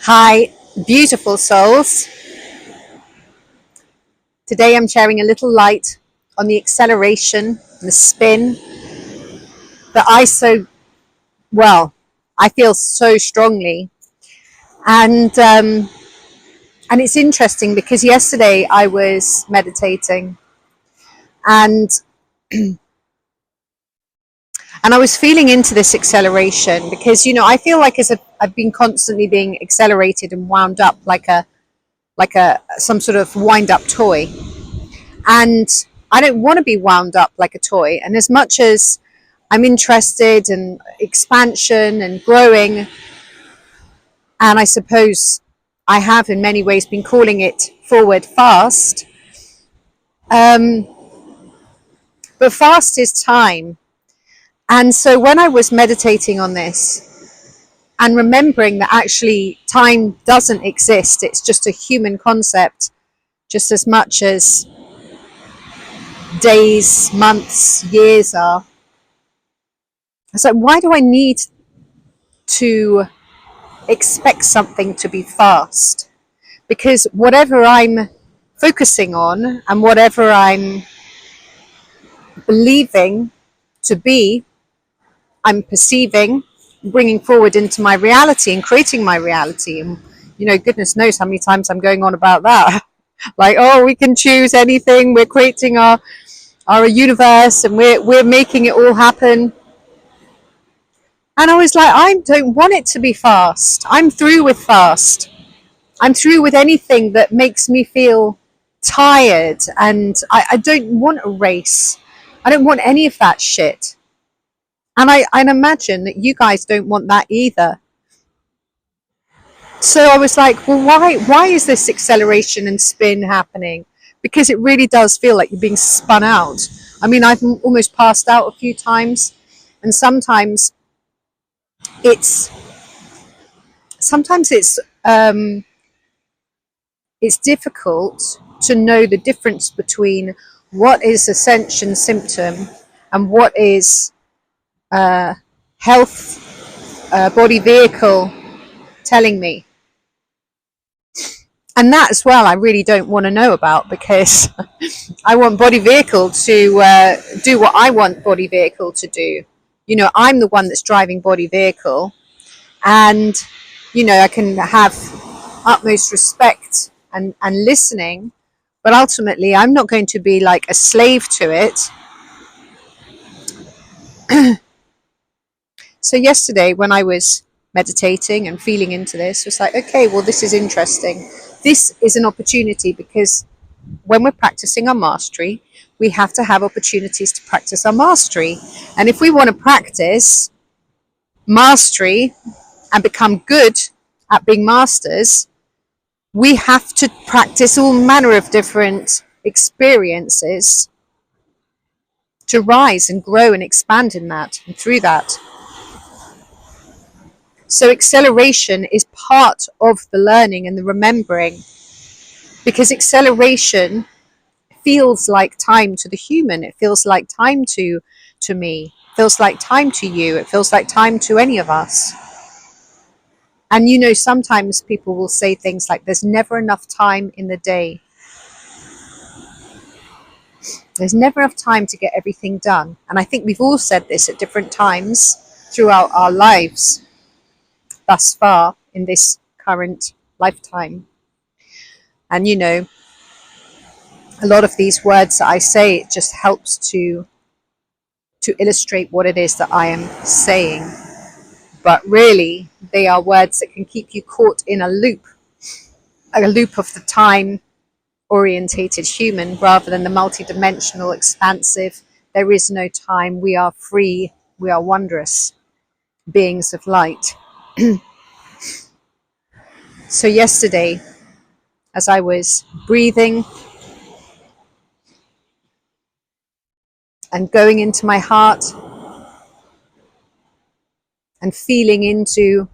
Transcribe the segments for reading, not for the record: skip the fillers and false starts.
Hi, beautiful souls. Today I'm sharing a little light on the acceleration and the spin that I feel so strongly. And and it's interesting because yesterday I was meditating and I was feeling into this acceleration because I feel like I've been constantly being accelerated and wound up like a some sort of wind up toy. And I don't want to be wound up like a toy. And as much as I'm interested in expansion and growing, and I suppose I have in many ways been calling it forward fast, um, but fast is time. And so when I was meditating on this and remembering that actually time doesn't exist, it's just a human concept, just as much as days, months, years are. I was like, why do I need to expect something to be fast? Because whatever I'm focusing on and whatever I'm believing to be, I'm perceiving, bringing forward into my reality and creating my reality. And goodness knows how many times I'm going on about that. Like, oh, we can choose anything. We're creating our universe, and we're making it all happen. And I was like, I don't want it to be fast. I'm through with fast. I'm through with anything that makes me feel tired, and I don't want a race. I don't want any of that shit. And I imagine that you guys don't want that either. So I was like, well, why is this acceleration and spin happening? Because it really does feel like you're being spun out. I mean, I've almost passed out a few times, and it's sometimes it's difficult to know the difference between what is ascension symptom and what is health body vehicle telling me. And that as well I really don't want to know about, because I want body vehicle to do what I want body vehicle to do. I'm the one that's driving body vehicle, and I can have utmost respect and listening, but ultimately I'm not going to be like a slave to it. So yesterday when I was meditating and feeling into this, it was like, okay, well, this is interesting. This is an opportunity, because when we're practicing our mastery, we have to have opportunities to practice our mastery. And if we want to practice mastery and become good at being masters, we have to practice all manner of different experiences to rise and grow and expand in that and through that. So acceleration is part of the learning and the remembering, because acceleration feels like time to the human. It feels like time to me. It feels like time to you. It feels like time to any of us. And sometimes people will say things like, there's never enough time in the day. There's never enough time to get everything done. And I think we've all said this at different times throughout our lives thus far in this current lifetime. And a lot of these words that I say, it just helps to illustrate what it is that I am saying. But really, they are words that can keep you caught in a loop of the time orientated human, rather than the multidimensional, expansive, there is no time, we are free, we are wondrous beings of light. So yesterday, as I was breathing and going into my heart and feeling into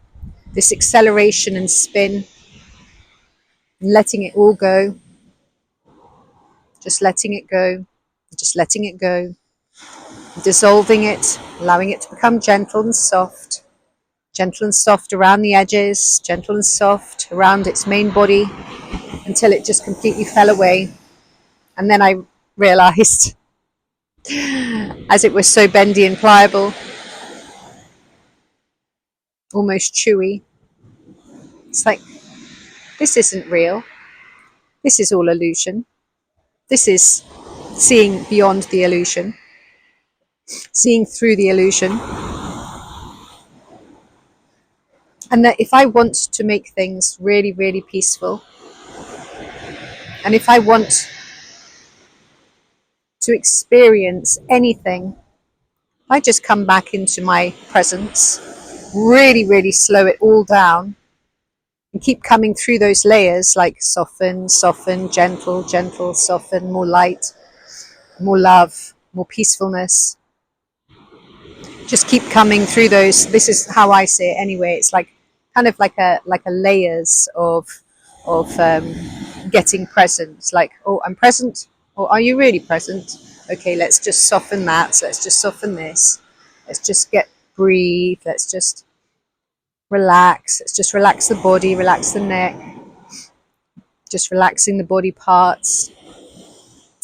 this acceleration and spin, and letting it all go, just letting it go, just letting it go, dissolving it, allowing it to become gentle and soft, Gentle and soft around the edges, gentle and soft around its main body until it just completely fell away. And then I realized, as it was so bendy and pliable, almost chewy, it's like, this isn't real. This is all illusion. This is seeing beyond the illusion, seeing through the illusion. And that if I want to make things really, really peaceful, and if I want to experience anything, I just come back into my presence, really, really slow it all down, and keep coming through those layers, like soften, soften, gentle, gentle, soften, more light, more love, more peacefulness. Just keep coming through those. This is how I see it anyway. It's like kind of like a layers of getting present. Like, oh, I'm present. Or are you really present? Okay, let's just soften that. So let's just soften this. Let's just breathe. Let's just relax. Let's just relax the body, relax the neck. Just relaxing the body parts.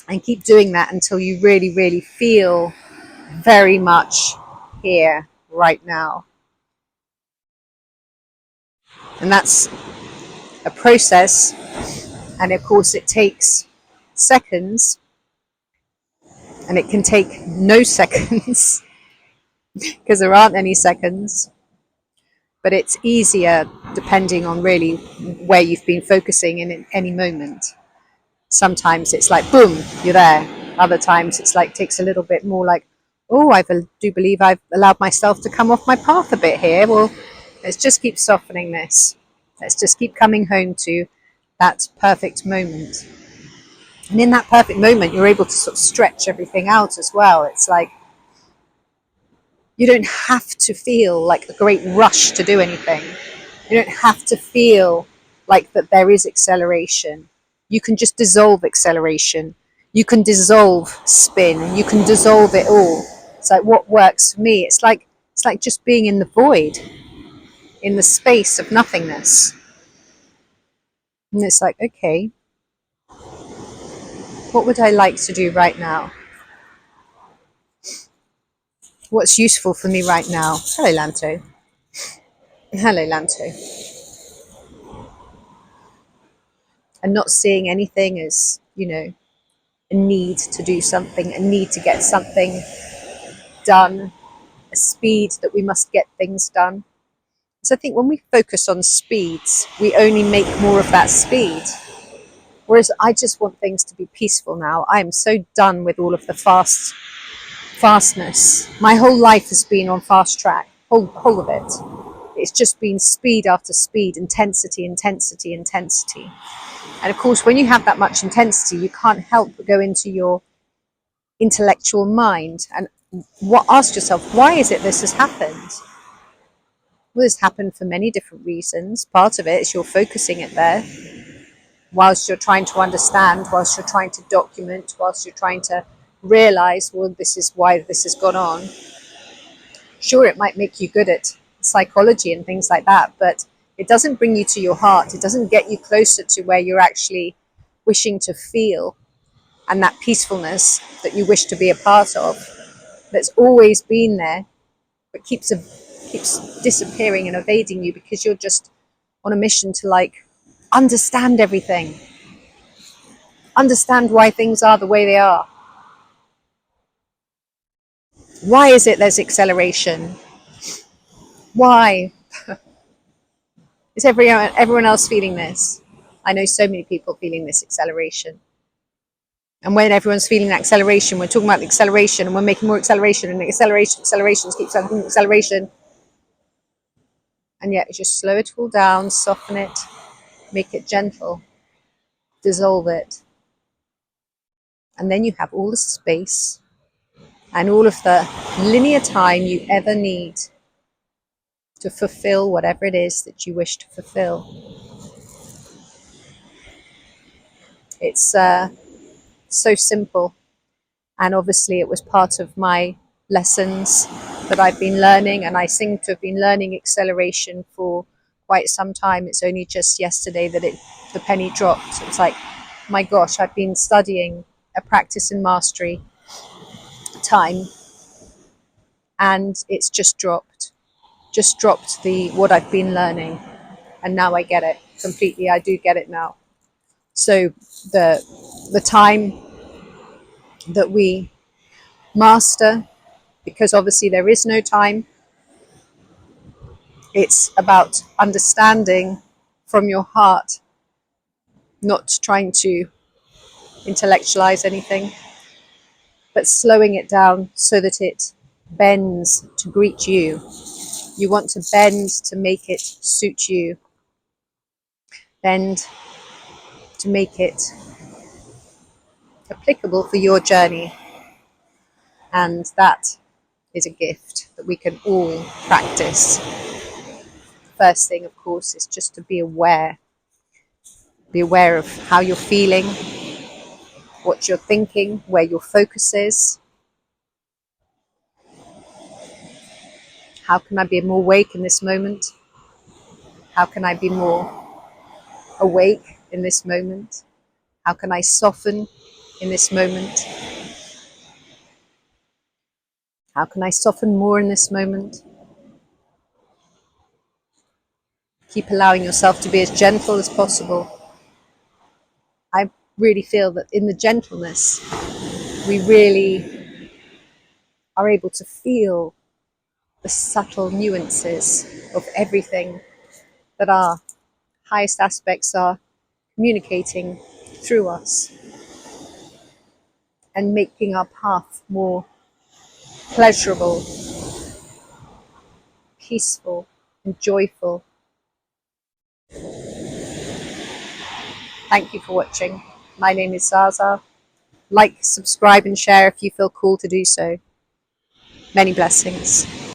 And keep doing that until you really, really feel very much here, right now. And that's a process. And of course, it takes seconds. And it can take no seconds because there aren't any seconds. But it's easier depending on really where you've been focusing in any moment. Sometimes it's like, boom, you're there. Other times it's like, takes a little bit more like, oh, I do believe I've allowed myself to come off my path a bit here. Well, let's just keep softening this. Let's just keep coming home to that perfect moment. And in that perfect moment, you're able to sort of stretch everything out as well. It's like, you don't have to feel like a great rush to do anything. You don't have to feel like that there is acceleration. You can just dissolve acceleration. You can dissolve spin. You can dissolve it all. It's like what works for me. It's like just being in the void, in the space of nothingness. And it's like, okay, what would I like to do right now? What's useful for me right now? Hello, Lanto. Hello, Lanto. And not seeing anything as, a need to do something, a need to get something done, a speed that we must get things done. So I think when we focus on speeds, we only make more of that speed. Whereas I just want things to be peaceful now. I am so done with all of the fastness. My whole life has been on fast track, whole of it. It's just been speed after speed, intensity, intensity, intensity. And of course, when you have that much intensity, you can't help but go into your intellectual mind and ask yourself, why is it this has happened? Well, this happened for many different reasons. Part of it is you're focusing it there whilst you're trying to understand, whilst you're trying to document, whilst you're trying to realize, well, this is why this has gone on. Sure, it might make you good at psychology and things like that, but it doesn't bring you to your heart. It doesn't get you closer to where you're actually wishing to feel and that peacefulness that you wish to be a part of, that's always been there, but keeps disappearing and evading you because you're just on a mission to like understand everything, understand why things are the way they are. Why is it there's acceleration? Why? Is everyone else feeling this? I know so many people feeling this acceleration. And when everyone's feeling that acceleration, we're talking about the acceleration and we're making more acceleration and acceleration keeps having acceleration. And yet just slow it all down, soften it, make it gentle, dissolve it. And then you have all the space and all of the linear time you ever need to fulfill whatever it is that you wish to fulfill. It's so simple. And obviously it was part of my lessons that I've been learning, and I seem to have been learning acceleration for quite some time. It's only just yesterday that the penny dropped. It's like, my gosh, I've been studying a practice and mastery time, and it's just dropped the what I've been learning, and now I get it completely. I do get it now. So the time that we master, because obviously there is no time, it's about understanding from your heart, not trying to intellectualize anything, but slowing it down so that it bends to greet you. You want to bend to make it suit you, bend to make it applicable for your journey. And that is a gift that we can all practice. First thing, of course, is just to be aware. Be aware of how you're feeling, what you're thinking, where your focus is. How can I be more awake in this moment? How can I be more awake in this moment? How can I soften in this moment? How can I soften more in this moment? Keep allowing yourself to be as gentle as possible. I really feel that in the gentleness, we really are able to feel the subtle nuances of everything that our highest aspects are communicating through us, and making our path more pleasurable, peaceful, and joyful. Thank you for watching. My name is Zaza. Like, subscribe, and share if you feel called to do so. Many blessings.